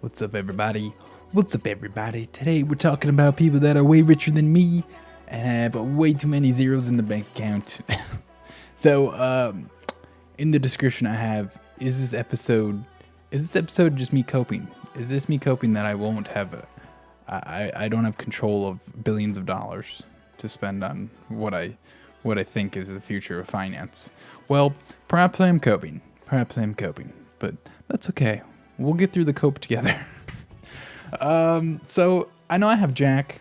What's up, everybody? What's up, everybody? Today we're talking about people that are way richer than me and have way too many zeros in the bank account. So, in the description I have, is this episode just me coping? Is this me coping that I won't have I don't have control of billions of dollars to spend on what I think is the future of finance? Well, perhaps I am coping. But that's okay. We'll get through the cope together. So I know I have Jack,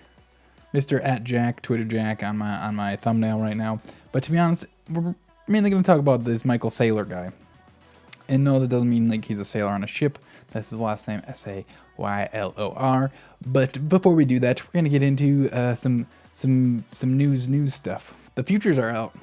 Mr. @Jack, Twitter Jack on my thumbnail right now. But to be honest, we're mainly going to talk about this Michael Saylor guy. And no, that doesn't mean like he's a sailor on a ship. That's his last name, Saylor. But before we do that, we're going to get into some news stuff. The futures are out.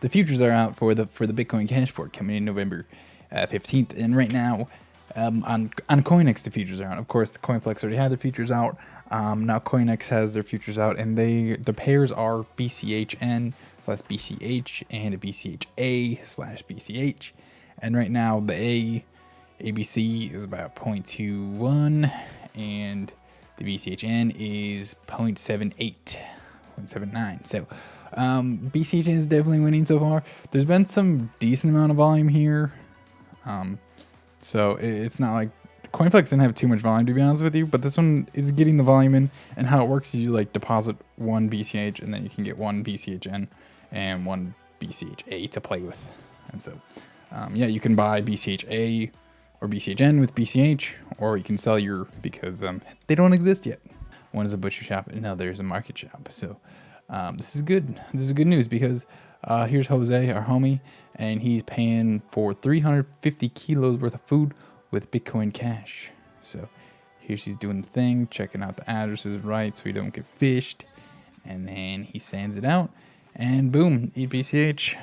The futures are out for the Bitcoin Cash fork coming in November 15th. And right now, on CoinEx, the futures are out. Of course, the Coinplex already had their futures out. Now CoinEx has their futures out, and the pairs are BCHN/BCH and BCHA/BCH. And right now, the ABC is about 0.21, and the BCHN is 0.79. So BCHN is definitely winning so far. There's been some decent amount of volume here. So it's not like Coinflex didn't have too much volume, to be honest with you, but this one is getting the volume in. And how it works is you like deposit one BCH, and then you can get one BCHN and one BCHA to play with. And so, yeah, you can buy BCHA or BCHN with BCH, or you can sell your, because they don't exist yet. One is a butcher shop, and another is a market shop. So this is good. This is good news because here's Jose, our homie, and he's paying for 350 kilos worth of food with Bitcoin Cash. So here she's doing the thing, checking out the addresses right so we don't get fished. And then he sends it out, and boom, eat BCH.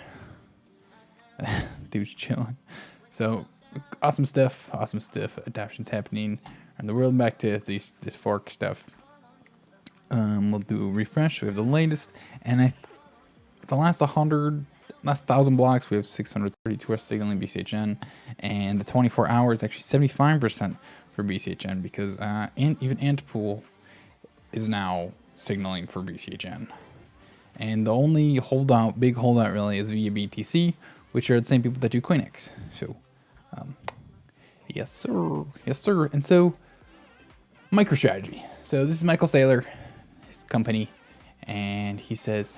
Dude's chilling. So awesome stuff. Adoption's happening in the world. Back to this fork stuff. We'll do a refresh. We have the latest, and the last 1,000 blocks, we have 632 are signaling BCHN, and the 24 hours actually 75% for BCHN because and even Antpool is now signaling for BCHN. And the only big holdout really is via BTC, which are the same people that do CoinEx. So, yes sir. And so, MicroStrategy. So this is Michael Saylor, his company, and he says,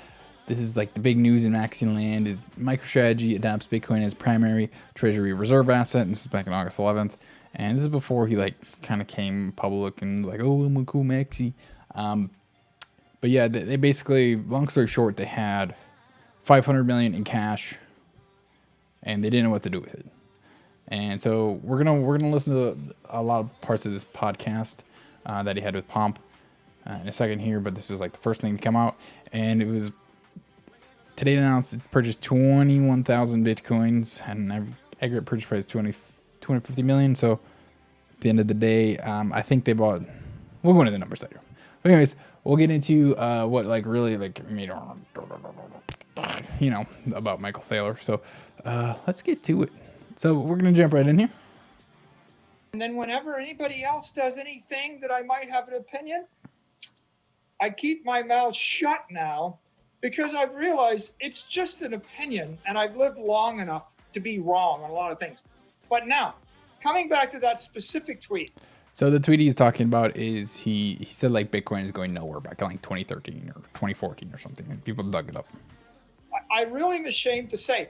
this is like the big news in Maxi land is MicroStrategy adopts Bitcoin as primary treasury reserve asset. And this is back on August 11th. And this is before he like kind of came public and like, oh, I'm a cool Maxi. But yeah, they basically, long story short, they had 500 million in cash and they didn't know what to do with it. And so we're gonna listen to a lot of parts of this podcast that he had with Pomp in a second here. But this was like the first thing to come out, and it was today announced it purchased 21,000 bitcoins, and aggregate purchase price 250 million. So at the end of the day, I think they bought. We'll go into the numbers later. But anyways, we'll get into what like really like made about Michael Saylor. So let's get to it. So we're gonna jump right in here. And then whenever anybody else does anything that I might have an opinion, I keep my mouth shut now. Because I've realized it's just an opinion, and I've lived long enough to be wrong on a lot of things. But now, coming back to that specific tweet. So the tweet he's talking about is he said like Bitcoin is going nowhere back in like 2013 or 2014 or something, and people dug it up. I really am ashamed to say,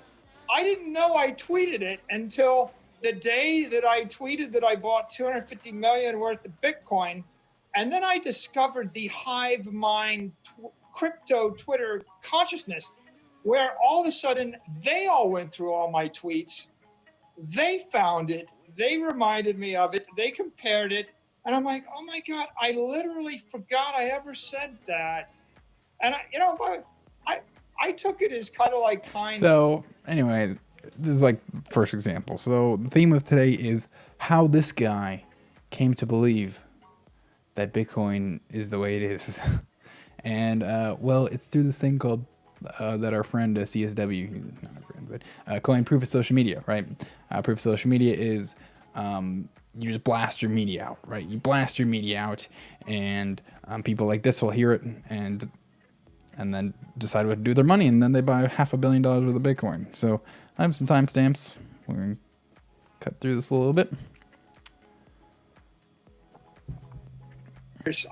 I didn't know I tweeted it until the day that I tweeted that I bought 250 million worth of Bitcoin, and then I discovered the hive mind crypto Twitter consciousness, where all of a sudden they all went through all my tweets. They found it. They reminded me of it. They compared it. And I'm like, oh my God, I literally forgot I ever said that. And I took it as kind of like So anyway, this is like first example. So the theme of today is how this guy came to believe that Bitcoin is the way it is. And, well, it's through this thing called, that our friend CSW, not a friend, but coined proof of social media, right? Proof of social media is you just blast your media out, right? You blast your media out, and people like this will hear it and then decide what to do with their money, and then they buy $500 million worth of Bitcoin. So I have some timestamps. We're going to cut through this a little bit.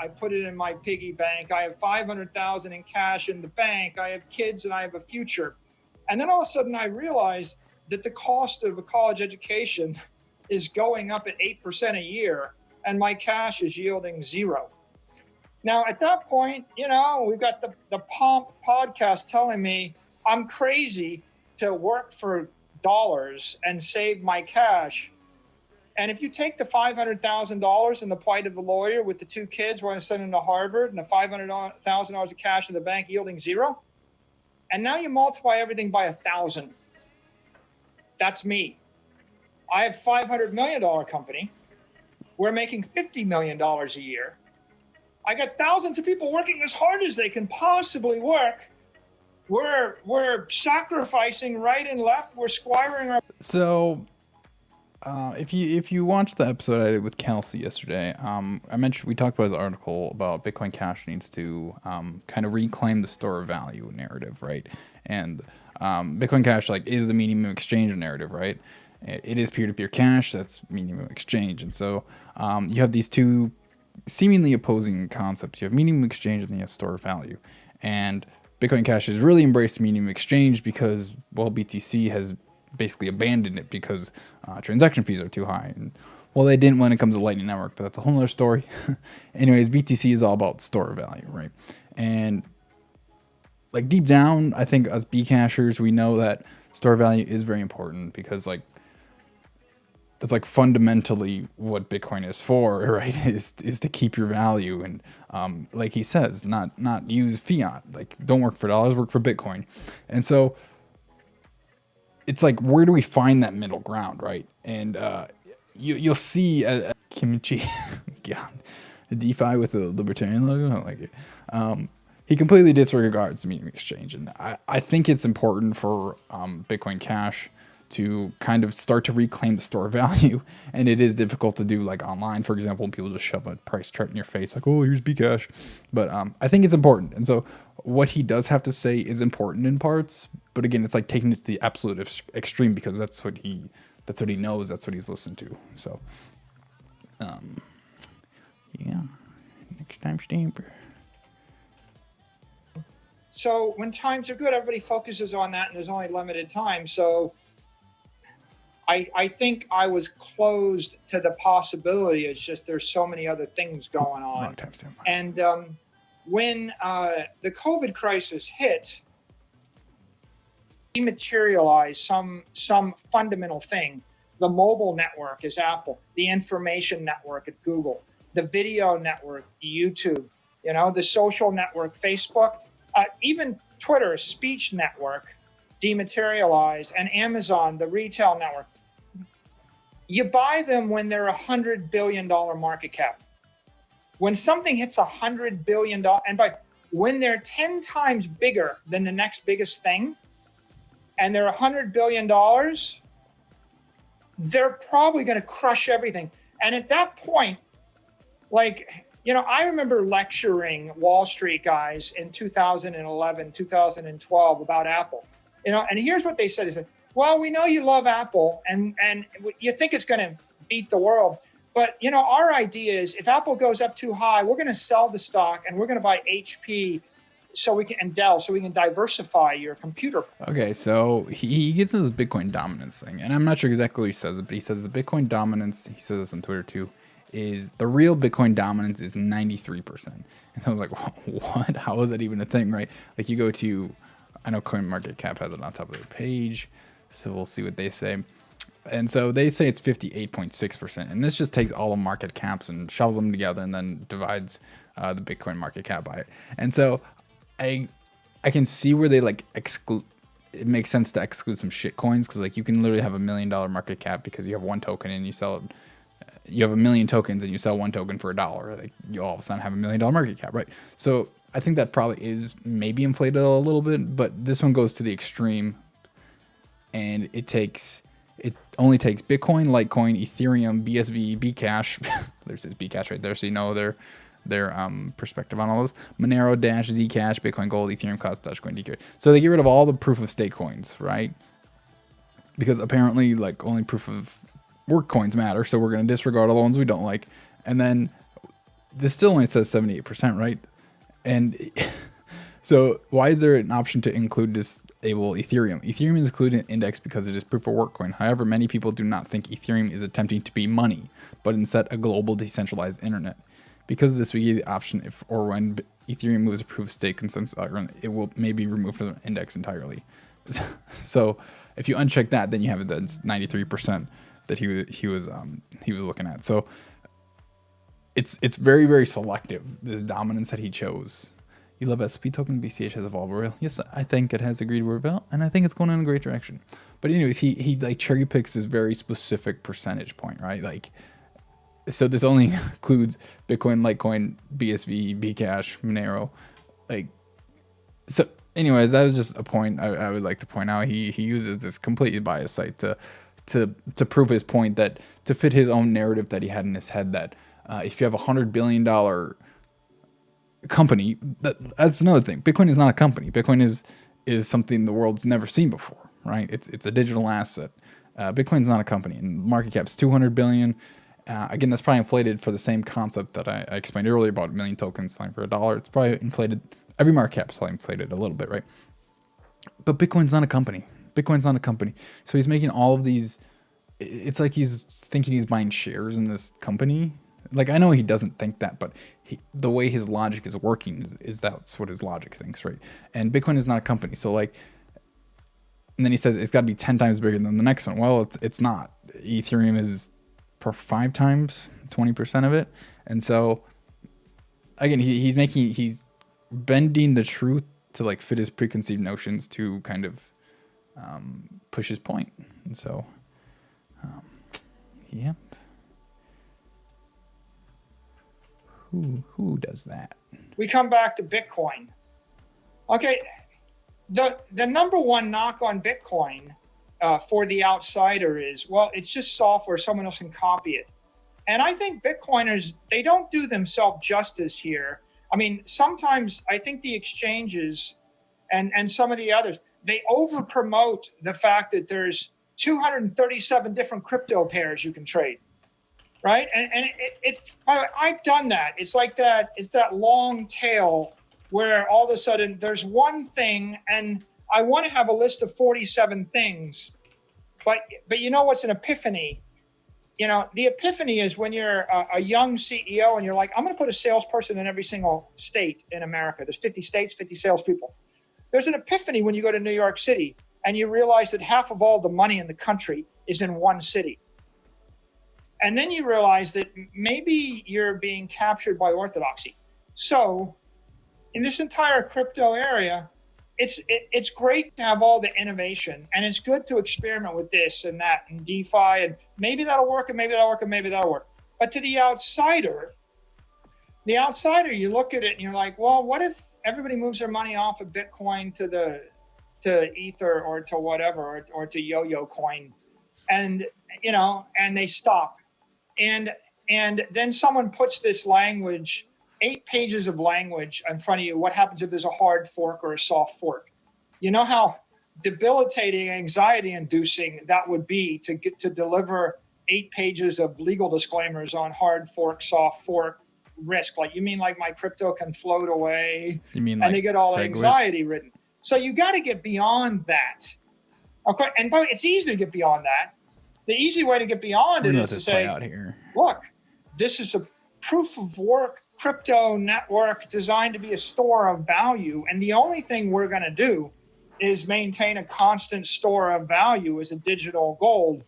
I put it in my piggy bank. I have 500,000 in cash in the bank. I have kids and I have a future. And then all of a sudden I realized that the cost of a college education is going up at 8% a year, and my cash is yielding 0. Now, at that point, we've got the Pomp podcast telling me I'm crazy to work for dollars and save my cash. And if you take the $500,000 in the plight of the lawyer with the 2 kids we're going to send them to Harvard and the $500,000 of cash in the bank yielding 0, and now you multiply everything by 1,000. That's me. I have $500 million company. We're making $50 million a year. I got thousands of people working as hard as they can possibly work. We're sacrificing right and left. We're squiring our. So, if you watched the episode I did with Kelsey yesterday, we talked about his article about Bitcoin Cash needs to kind of reclaim the store of value narrative, right? And Bitcoin Cash is the medium of exchange narrative, right? It is peer-to-peer cash. That's medium of exchange, and so you have these two seemingly opposing concepts. You have medium of exchange and you have store of value, and Bitcoin Cash has really embraced medium of exchange because, well, BTC has basically abandoned it because transaction fees are too high. And well, they didn't when it comes to Lightning Network, but that's a whole other story. Anyways, BTC is all about store of value, right? And deep down, I think us Bcashers, we know that store of value is very important because that's fundamentally what Bitcoin is for, right? Is to keep your value, and like he says, not use fiat. Don't work for dollars, work for Bitcoin. And so it's where do we find that middle ground, right? And you'll see Kimchi, yeah, the DeFi with the libertarian logo. I like it. He completely disregards medium exchange, and I think it's important for Bitcoin Cash to kind of start to reclaim the store value. And it is difficult to do online, for example, people just shove a price chart in your face oh, here's Bcash. But I think it's important. And so what he does have to say is important in parts, but again, it's taking it to the absolute extreme because that's what he knows, that's what he's listened to. So yeah, next time stamper. So when times are good, everybody focuses on that, and there's only limited time. So I think I was closed to the possibility. It's just there's so many other things going on. And when the COVID crisis hit, dematerialized some fundamental thing. The mobile network is Apple, the information network at Google, the video network, YouTube, the social network, Facebook, even Twitter, speech network, dematerialized, and Amazon, the retail network. You buy them when they're $100 billion market cap. When something hits $100 billion, and when they're 10 times bigger than the next biggest thing, and they're $100 billion, they're probably going to crush everything. And at that point, I remember lecturing Wall Street guys in 2011, 2012 about Apple, and here's what they said. They said, well, we know you love Apple and you think it's going to beat the world. But, our idea is if Apple goes up too high, we're going to sell the stock and we're going to buy HP and Dell so we can diversify your computer. Okay, so he gets into this Bitcoin dominance thing. And I'm not sure exactly what he says, but he says the Bitcoin dominance, he says this on Twitter too, is the real Bitcoin dominance is 93%. And so I was like, what? How is that even a thing, right? You go to, I know CoinMarketCap has it on top of their page. So we'll see what they say. And so they say it's 58.6%. And this just takes all the market caps and shovels them together and then divides the Bitcoin market cap by it. And so I can see where they exclude. It makes sense to exclude some shit coins because you can literally have $1 million market cap because you have one token and you sell it. You have 1 million tokens and you sell one token for $1. You all of a sudden have $1 million market cap, right? So I think that probably is maybe inflated a little bit, but this one goes to the extreme. And it takes it only takes Bitcoin, Litecoin, Ethereum, BSV, Bcash. There's his Bcash right there, so you know their perspective on all those. Monero, Dash, Zcash, Bitcoin Gold, Ethereum Cloud, Dogecoin, Decred. So they get rid of all the proof of stake coins, right? Because apparently, like, only proof of work coins matter, so we're going to disregard all the ones we don't like. And then this still only says 78%, right? And so why is there an option to include disable Ethereum? Ethereum is included in index because it is proof of work coin. However, many people do not think Ethereum is attempting to be money, but instead a global decentralized internet. Because of this, we give the option if or when Ethereum moves a proof of stake consensus, it will maybe remove from the index entirely. So if you uncheck that, then you have it that's 93% that he was looking at. So it's very, very selective, this dominance that he chose. You love SP token, BCH has evolved real. Yes, I think it has agreed to rebel, and I think it's going in a great direction. But anyways, he like cherry picks this very specific percentage point, right? Like, so this only includes Bitcoin, Litecoin, BSV, Bcash, Monero. Like, so anyways, that was just a point I would like to point out. He uses this completely biased site to prove his point, that to fit his own narrative that he had in his head, that if you have $100 billion company, that's another thing. Bitcoin is not a company. Bitcoin is something the world's never seen before, right? It's a digital asset. Bitcoin's not a company, and market cap's 200 billion. Again, that's probably inflated for the same concept that I explained earlier about a million tokens selling for $1. It's probably inflated. Every market cap is probably inflated a little bit, right? But Bitcoin's not a company. Bitcoin's not a company. So he's making all of these. It's like he's thinking he's buying shares in this company. Like, I know he doesn't think that, but the way his logic is working is that's what his logic thinks, right? And Bitcoin is not a company. So, like, and then he says it's got to be 10 times bigger than the next one. Well, it's not. Ethereum is 5 times, 20% of it. And so, again, he's bending the truth to, like, fit his preconceived notions to kind of push his point. And so, yep. Who does that? We come back to Bitcoin. Okay, the number one knock on Bitcoin for the outsider is, well, it's just software, someone else can copy it. And I think Bitcoiners, they don't do themselves justice here. I mean, sometimes I think the exchanges and some of the others, they over promote the fact that there's 237 different crypto pairs you can trade. Right. And I've done that. It's like that. It's that long tail where all of a sudden there's one thing and I want to have a list of 47 things. But you know what's an epiphany? You know, the epiphany is when you're a young CEO and you're like, I'm going to put a salesperson in every single state in America. There's 50 states, 50 salespeople. There's an epiphany when you go to New York City and you realize that half of all the money in the country is in one city. And then you realize that maybe you're being captured by orthodoxy. So in this entire crypto area, it's great to have all the innovation, and it's good to experiment with this and that and DeFi, and maybe that'll work, and maybe that'll work, and maybe that'll work. But to the outsider, you look at it and you're like, well, what if everybody moves their money off of Bitcoin to Ether or to whatever, or to Yo-Yo coin, and and they stop. And then someone puts this language, 8 pages of language in front of you. What happens if there's a hard fork or a soft fork? You know how debilitating, anxiety-inducing that would be to get to deliver 8 pages of legal disclaimers on hard fork, soft fork risk. Like, you mean like my crypto can float away? You mean and like they get all SegWit? anxiety ridden. So you got to get beyond that. Okay, and but it's easy to get beyond that. The easy way to get beyond it is to say, out here. Look, this is a proof of work crypto network designed to be a store of value. And the only thing we're going to do is maintain a constant store of value as a digital gold.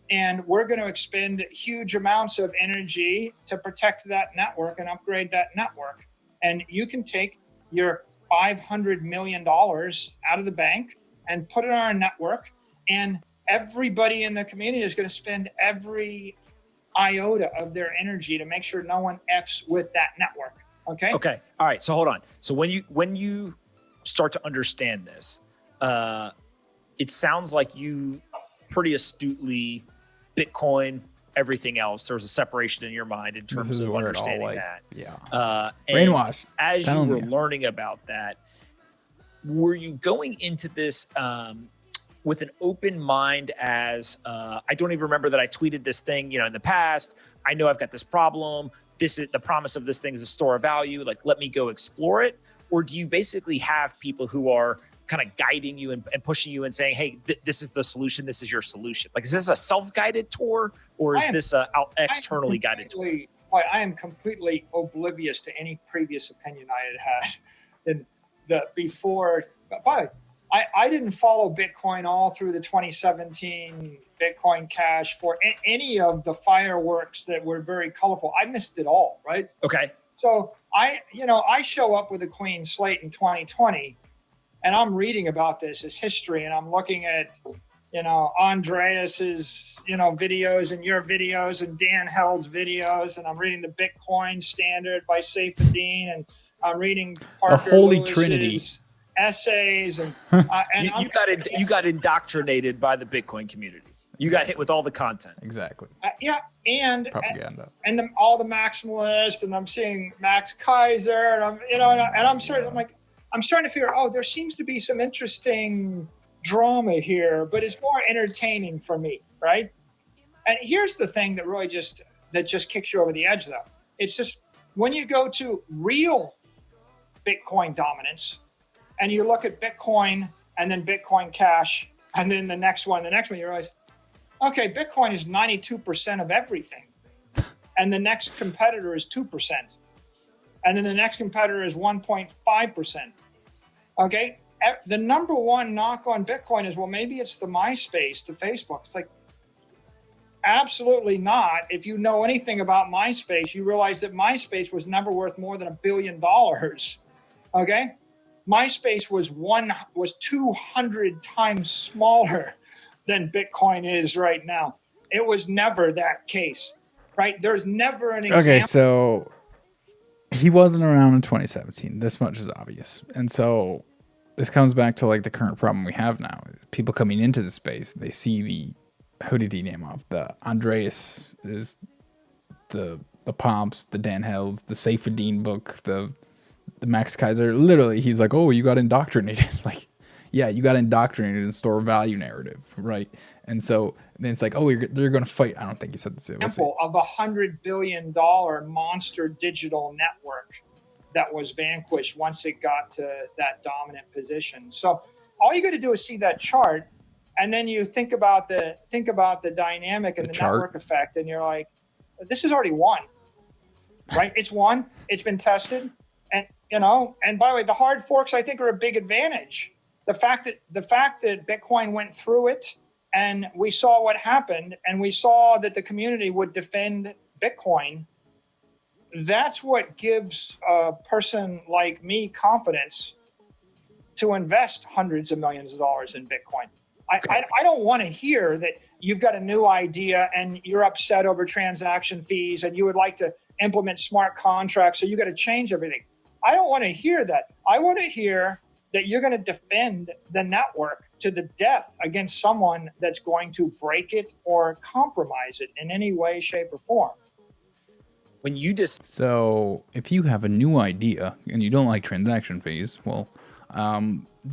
And we're going to expend huge amounts of energy to protect that network and upgrade that network. And you can take your $500 million out of the bank and put it on our network, and everybody in the community is going to spend every iota of their energy to make sure no one F's with that network. Okay. Okay. All right. So hold on. So when you start to understand this, it sounds like you pretty astutely Bitcoin, everything else. There was a separation in your mind in terms of understanding that. Yeah. And Brainwashed. as you Telling were you. learning about that, were you going into this with an open mind as I don't even remember that I tweeted this thing, in the past. I know I've got this problem. This is the promise of this thing is a store of value. Like, let me go explore it. Or do you basically have people who are kind of guiding you and pushing you and saying, hey, this is the solution. This is your solution. Like, is this a self-guided tour or is this a externally guided tour? I am completely oblivious to any previous opinion I had in the before. But I didn't follow Bitcoin all through the 2017 Bitcoin Cash for any of the fireworks that were very colorful. I missed it all, right? Okay. So I show up with a clean slate in 2020, and I'm reading about this as history, and I'm looking at, Andreas's, videos and your videos and Dan Held's videos, and I'm reading the Bitcoin Standard by Saifedean, and I'm reading Parker the Holy Lewis's Trinity essays, and you got indoctrinated by the Bitcoin community. You got hit with all the content. Exactly. And Propaganda. And all the maximalists, and I'm seeing Max Kaiser, and I'm starting to figure, there seems to be some interesting drama here, but it's more entertaining for me, right? And here's the thing that really just kicks you over the edge, though. It's just when you go to real Bitcoin dominance, and you look at Bitcoin and then Bitcoin Cash, and then the next one, you realize, okay, Bitcoin is 92% of everything. And the next competitor is 2%. And then the next competitor is 1.5%. Okay? The number one knock on Bitcoin is, well, maybe it's the MySpace, the Facebook. It's like, absolutely not. If you know anything about MySpace, you realize that MySpace was never worth more than $1 billion. Okay? MySpace was 200 times smaller than Bitcoin is right now. It was never that case, right? There's never an example. Okay, so he wasn't around in 2017. This much is obvious. And so this comes back to like the current problem we have now. People coming into the space, they see who did he name off? The Andreas is the Pomps, the Dan Hells, the Saifedean book, the Max Kaiser. Literally, he's like, oh, you got indoctrinated. Like, yeah, you got indoctrinated in store value narrative, right? And so then it's like, oh, they're going to fight. I don't think he said this. Example of $100 billion monster digital network that was vanquished once it got to that dominant position. So all you got to do is see that chart, and then you think about the dynamic and the network effect, and you're like, this is already won, right? It's won. It's been tested, and And by the way, the hard forks I think are a big advantage. The fact that Bitcoin went through it, and we saw what happened, and we saw that the community would defend Bitcoin. That's what gives a person like me confidence to invest hundreds of millions of dollars in Bitcoin. I don't want to hear that you've got a new idea and you're upset over transaction fees and you would like to implement smart contracts, so you got to change everything. I don't want to hear that. I want to hear that you're going to defend the network to the death against someone that's going to break it or compromise it in any way, shape, or form. So if you have a new idea and you don't like transaction fees, well,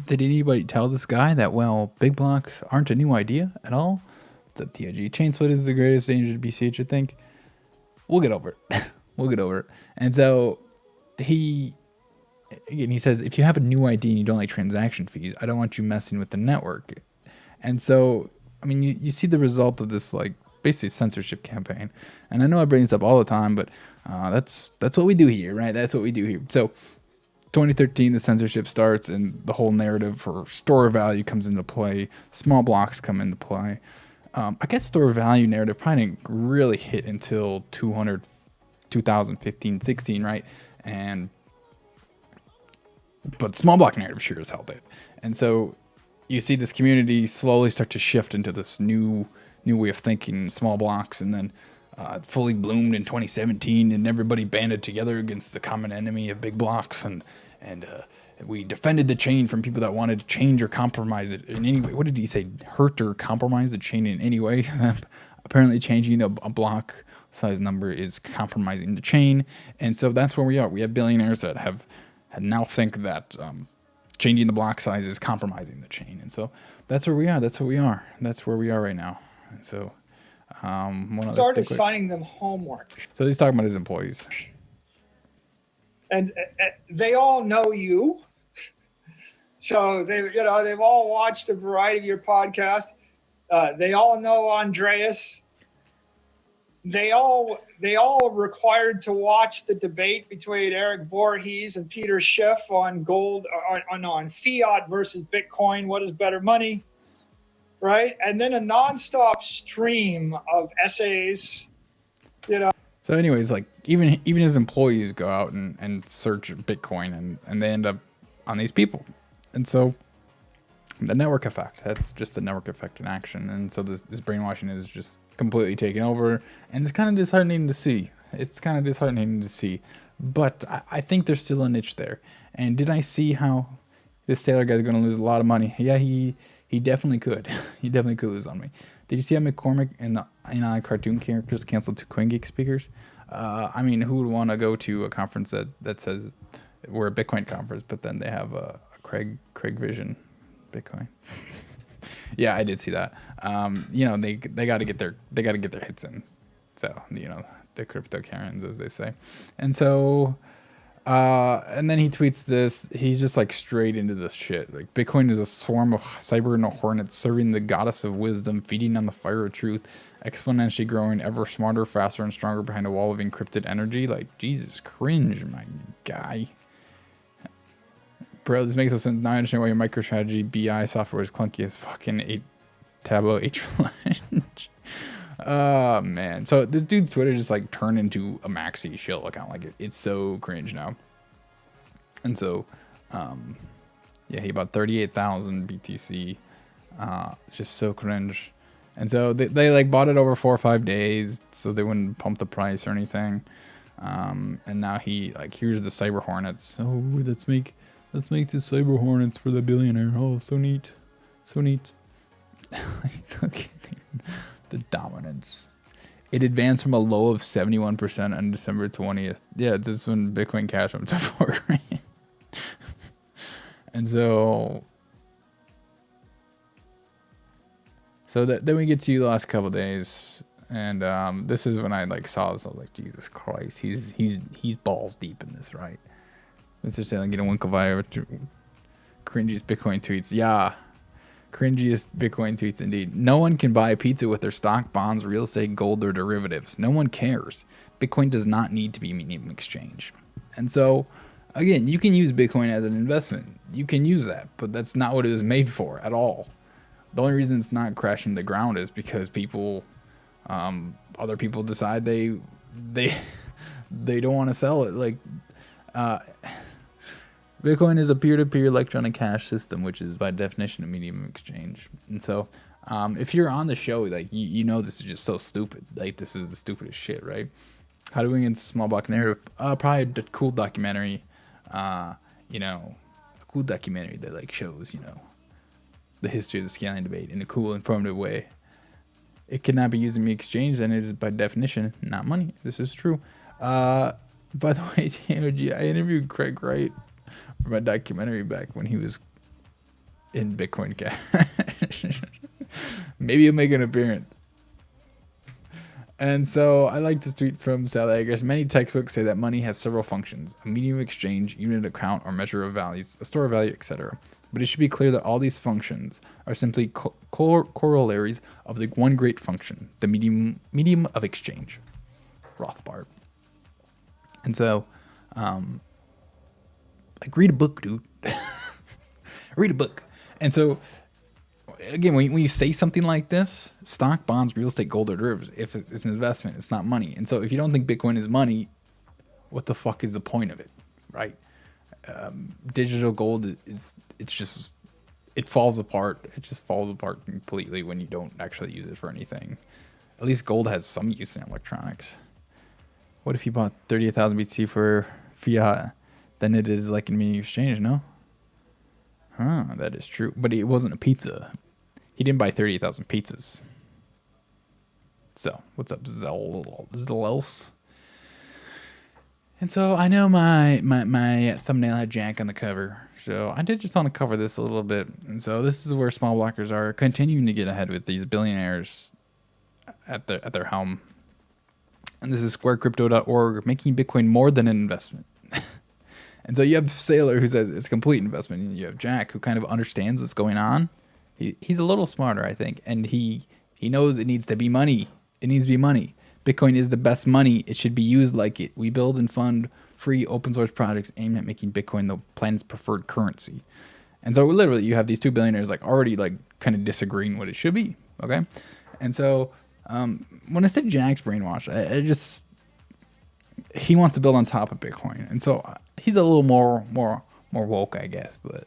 did anybody tell this guy that, well, big blocks aren't a new idea at all? It's a TIG. Chain split is the greatest danger to BCH, I think. We'll get over it. We'll get over it. And so he says, if you have a new idea and you don't like transaction fees, I don't want you messing with the network. And so, I mean, you see the result of this, like, basically censorship campaign. And I know I bring this up all the time, but that's what we do here, right? That's what we do here. So 2013, the censorship starts and the whole narrative for store value comes into play. Small blocks come into play. I guess store value narrative probably didn't really hit until 2015, 16, right? But small block narrative sure as hell did. And so you see this community slowly start to shift into this new way of thinking, small blocks, and then fully bloomed in 2017, and everybody banded together against the common enemy of big blocks, and we defended the chain from people that wanted to change or compromise it in any way. What did he say? Hurt or compromise the chain in any way? Apparently, changing a block size number is compromising the chain, and so that's where we are. We have billionaires that have now think that changing the block size is compromising the chain, and so that's where we are. That's what we are. That's where we are right now. And so, start assigning them homework. So he's talking about his employees, and they all know you. So they've all watched a variety of your podcasts. They all know Andreas. They all are required to watch the debate between Eric Voorhees and Peter Schiff on gold, on fiat versus Bitcoin. What is better money, right? And then a nonstop stream of essays. So, anyways, like even his employees go out and search Bitcoin, and they end up on these people. And so the network effect, that's just the network effect in action. And so this brainwashing is just completely taken over, and it's kind of disheartening to see. But I think there's still a niche there. And did I see how this Taylor guy is going to lose a lot of money? Yeah, he definitely could. He definitely could lose on me. Did you see how McCormick and the cartoon characters canceled 2 CoinGeek speakers? I mean, who would want to go to a conference that says we're a Bitcoin conference, but then they have a Craig Vision Bitcoin? Yeah, I did see that. They got to get their hits in. So, the crypto Karens, as they say. And so, and then he tweets this. He's just like straight into this shit. Like, Bitcoin is a swarm of cyber hornets serving the goddess of wisdom, feeding on the fire of truth, exponentially growing, ever smarter, faster, and stronger behind a wall of encrypted energy. Like, Jesus, cringe, my guy. Bro, this makes no sense. Now I understand why your MicroStrategy BI software is clunky as fucking Tableau H-Lunch. Oh, man. So this dude's Twitter just like turned into a maxi shill account. Like it's so cringe now. And so, yeah, he bought 38,000 BTC. Just so cringe. And so they like bought it over 4 or 5 days so they wouldn't pump the price or anything. And now he like, here's the cyber hornets. Oh, let's make the cyber hornets for the billionaire. Oh, so neat. Look at the dominance. It advanced from a low of 71% on December 20th. Yeah, this is when Bitcoin Cash went to $4,000. And so then we get to the last couple of days, and this is when I like saw this. I was like, Jesus Christ, he's balls deep in this, right? Mr. Stanley getting Winklevi cringiest Bitcoin tweets. Yeah, cringiest Bitcoin tweets indeed. No one can buy pizza with their stock, bonds, real estate, gold, or derivatives. No one cares. Bitcoin does not need to be medium exchange. And so, again, you can use Bitcoin as an investment. You can use that, but that's not what it was made for at all. The only reason it's not crashing the ground is because people, other people decide they don't want to sell it. Like, Bitcoin is a peer-to-peer electronic cash system, which is by definition a medium exchange. And so, if you're on the show, like you know, this is just so stupid. Like this is the stupidest shit, right? How do we get small block narrative? Probably a cool documentary. A cool documentary that like shows, the history of the scaling debate in a cool, informative way. It cannot be used in the exchange, and it is by definition not money. This is true. By the way, TMG, I interviewed Craig Wright for my documentary back when he was in Bitcoin Cash. Maybe he'll make an appearance. And so I like this tweet from CILII. I guess many textbooks say that money has several functions: a medium of exchange, unit account or measure of values, a store of value, etc. But it should be clear that all these functions are simply corollaries of the one great function, the medium of exchange. Rothbard. And so, like, read a book, dude. Read a book. And so, again, when you say something like this, stock, bonds, real estate, gold, or derivatives, if it's an investment, it's not money. And so if you don't think Bitcoin is money, what the fuck is the point of it, right? Digital gold, it falls apart. It just falls apart completely when you don't actually use it for anything. At least gold has some use in electronics. What if you bought 38,000 BTC for fiat? Then it is like in mini exchange, no? That is true. But it wasn't a pizza. He didn't buy 38,000 pizzas. So, what's up, Zellels? And so, I know my thumbnail had Jack on the cover. So, I did just want to cover this a little bit. And so, this is where small blockers are continuing to get ahead with these billionaires at their helm. And this is squarecrypto.org, making Bitcoin more than an investment. And so, you have Sailor, who says it's a complete investment. And you have Jack, who kind of understands what's going on. He's a little smarter, I think. And he knows it needs to be money. It needs to be money. Bitcoin is the best money. It should be used like it. We build and fund free open source projects aimed at making Bitcoin the planet's preferred currency. And so literally you have these two billionaires like already like kind of disagreeing what it should be. Okay. And so when I said Jack's brainwashed, I just, he wants to build on top of Bitcoin. And so he's a little more woke, I guess, but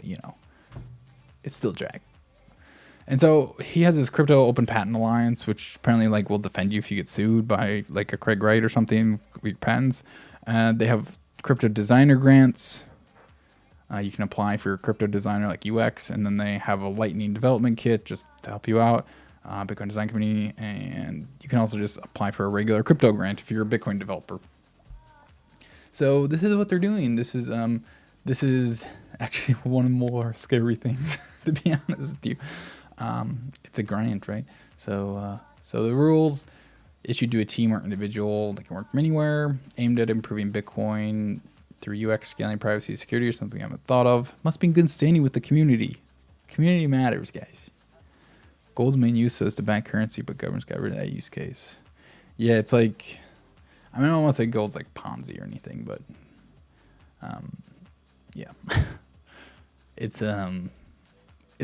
you know, it's still Jack. And so he has this crypto open patent alliance, which apparently like will defend you if you get sued by like a Craig Wright or something with patents. They have crypto designer grants. You can apply for your crypto designer like UX, and then they have a lightning development kit just to help you out, Bitcoin design community, and you can also just apply for a regular crypto grant if you're a Bitcoin developer. So this is what they're doing. This is actually one of the more scary things, to be honest with you. It's a grant, right? So the rules issued to a team or individual that can work from anywhere, aimed at improving Bitcoin through UX, scaling, privacy, security, or something I haven't thought of. Must be in good standing with the community. Community matters, guys. Gold's main use is to back currency, but governments got rid of that use case. Yeah, it's like, I mean, I don't want to say gold's like Ponzi or anything, but yeah, it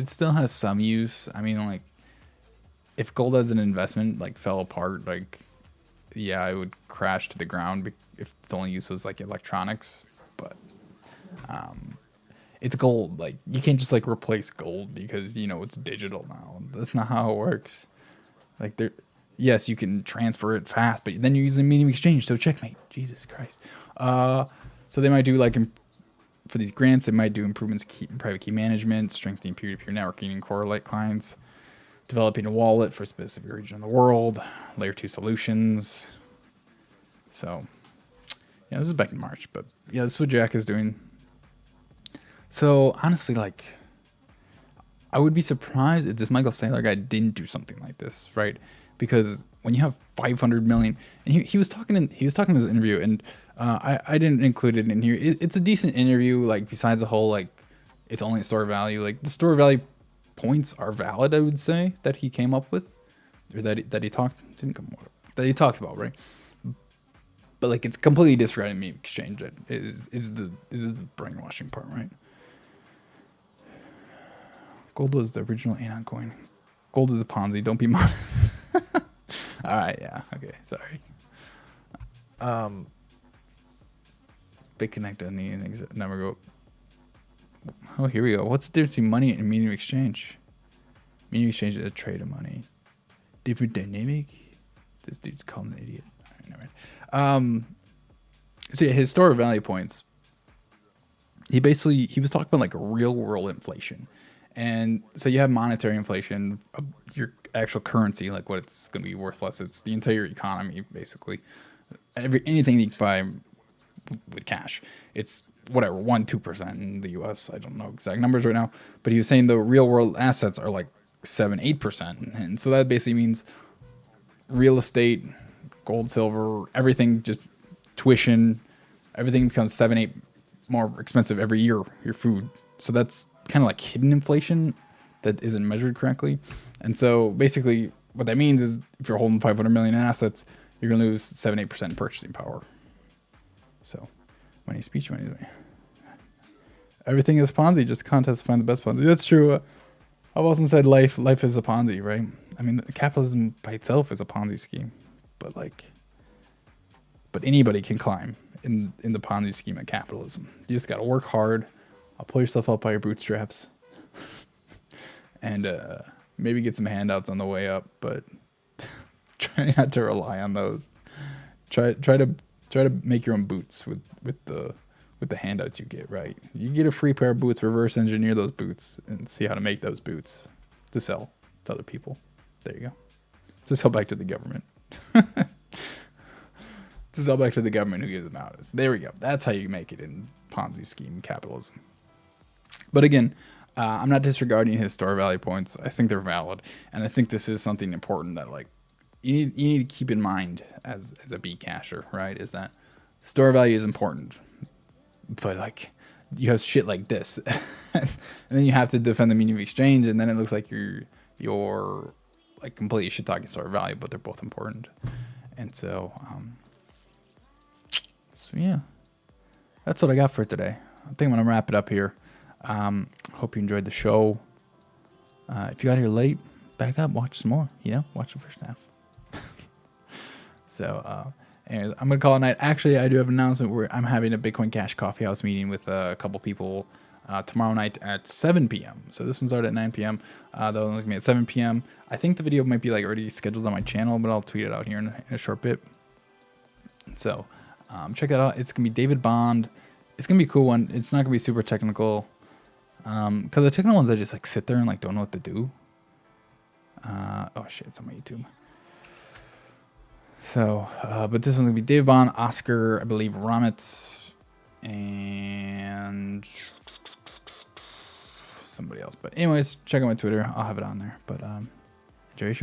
still has some use. I mean, like, if gold as an investment like fell apart, like, yeah, it would crash to the ground if its only use was like electronics. But it's gold. Like, you can't just like replace gold because, you know, it's digital now. That's not how it works. Like, yes, you can transfer it fast, but then you're using medium exchange. So checkmate. Jesus Christ. So they might do like, for these grants, they might do improvements in private key management, strengthening peer-to-peer networking and correlate clients, developing a wallet for a specific region of the world, layer 2 solutions. So, yeah, this is back in March, but yeah, this is what Jack is doing. So, honestly, like, I would be surprised if this Michael Saylor guy didn't do something like this, right? Because when you have 500 million, and he was talking in this interview, and I didn't include it in here. It's a decent interview, like, besides the whole, like, it's only a store value. Like, the store value points are valid, I would say, that he came up with, or that he talked about, right? But like, it's completely disregarding meme exchange. That is the brainwashing part, right? Gold was the original Anon coin. Gold is a Ponzi. Don't be modest. All right, yeah, okay, sorry. BitConnect doesn't need anything. So never go. Oh, here we go. What's the difference between money and medium exchange? Medium exchange is a trade of money. Different dynamic. This dude's called an idiot. All right, never mind. So yeah, his store of value points. He was talking about like real world inflation, and so you have monetary inflation of your actual currency, like what it's going to be worth less. It's the entire economy, basically. Anything that you can buy with cash, it's whatever 1-2% in the U.S. I don't know exact numbers right now, but he was saying the real world assets are like 7-8%, and so that basically means real estate, gold, silver, everything, just tuition, everything becomes 7-8 more expensive every year. Your food, so that's kind of like hidden inflation that isn't measured correctly. And so basically, what that means is if you're holding 500 million in assets, you're gonna lose 7-8% purchasing power. So, money speech, money. Everything is Ponzi. Just contest to find the best Ponzi. That's true. I've often said life is a Ponzi, right? I mean, capitalism by itself is a Ponzi scheme, but anybody can climb in the Ponzi scheme of capitalism. You just got to work hard. I'll pull yourself up by your bootstraps, and maybe get some handouts on the way up, but try not to rely on those. Try to make your own boots with with the handouts you get, right? You get a free pair of boots, reverse engineer those boots, and see how to make those boots to sell to other people. There you go. To sell back to the government. To sell back to the government who gives them out. There we go. That's how you make it in Ponzi scheme capitalism. But again, I'm not disregarding his store value points. I think they're valid, and I think this is something important that like you need to keep in mind as a Bcasher, right? Is that store value is important, but like you have shit like this, and then you have to defend the meaning of exchange, and then it looks like you're like completely shit talking store value, but they're both important, and so yeah, that's what I got for today. I think I'm gonna wrap it up here. Hope you enjoyed the show. If you got here late, back up, watch some more. Watch the first half. So, anyways, I'm gonna call it a night. Actually, I do have an announcement where I'm having a Bitcoin Cash coffee house meeting with a couple people tomorrow night at 7 p.m. So this one started at 9 p.m. The other one's gonna be at 7 p.m. I think the video might be like already scheduled on my channel, but I'll tweet it out here in a short bit. So check that out. It's gonna be David Bond. It's gonna be a cool one. It's not gonna be super technical. Because the technical ones I just like sit there and like don't know what to do. Oh shit, it's on my YouTube. So, but this one's gonna be David Bond, Oscar, I believe Ramitz, and somebody else. But anyways, check out my Twitter. I'll have it on there. But enjoy your show.